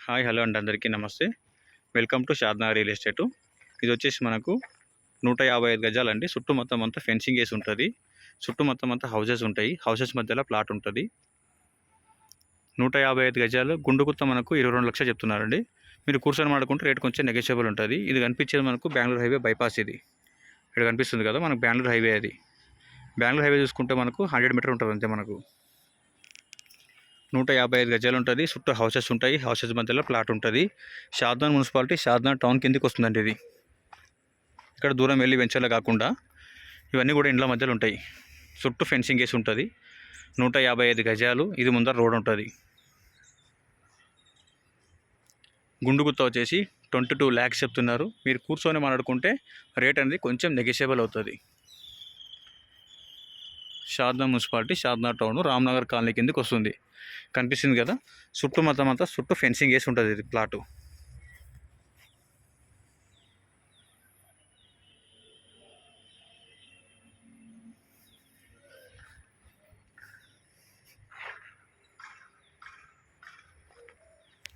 Hi hello అండి, అందరికీ నమస్తే. Welcome to Shadnagar real estate. ఇది వచ్చేసి మనకు 155 గజాలండి. చుట్టూ మొత్తం అంతా ఫెన్సింగ్ వేసి ఉంటుంది. చుట్టూ మొత్తం అంతా హౌసెస్ ఉంటాయి. హౌసెస్ మధ్యలో ప్లాట్ ఉంటుంది. 155 గజాలు. గుండుగుత్త మనకు 22 లక్షలు చెప్తున్నారండి. మీరు కూర్చొని మాడుకుంటే రేట్ కొంచెం నెగోషియబుల్ ఉంటుంది. ఇది కనిపించేది మనకు బెంగళూరు హైవే బైపాస్. ఇది ఇక్కడ కనిపిస్తుంది కదా మనకు బెంగళూరు హైవే. అది బెంగళూరు హైవే చూసుకుంటే మనకు 100 మీటర్ ఉంటుంది అంతే. మనకు 155 గజాలు ఉంటుంది. చుట్టూ హౌసెస్ ఉంటాయి. హౌసెస్ మధ్యలో ప్లాట్ ఉంటుంది. షాద్నగర్ మున్సిపాలిటీ, షాద్నగర్ టౌన్ కిందికి వస్తుందండి. ఇది ఇక్కడ దూరం వెళ్ళి వెంచర్లో కాకుండా ఇవన్నీ కూడా ఇండ్ల మధ్యలో ఉంటాయి. చుట్టూ ఫెన్సింగ్ వేసి ఉంటుంది. 155 గజాలు. ఇది ముందర రోడ్ ఉంటుంది. గుండుగుత్త వచ్చేసి 22 lakhs చెప్తున్నారు. మీరు కూర్చొని మాట్లాడుకుంటే రేట్ అనేది కొంచెం నెగోషియబుల్ అవుతుంది. Shadnagar municipality, Shadnagar town, Ramnagar colony కిందకి వస్తుంది. కనిపిస్తుంది కదా, చుట్టూ మొత్తం అంతా చుట్టూ ఫెన్సింగ్ వేసి ఉంటుంది ఇది ప్లాటు.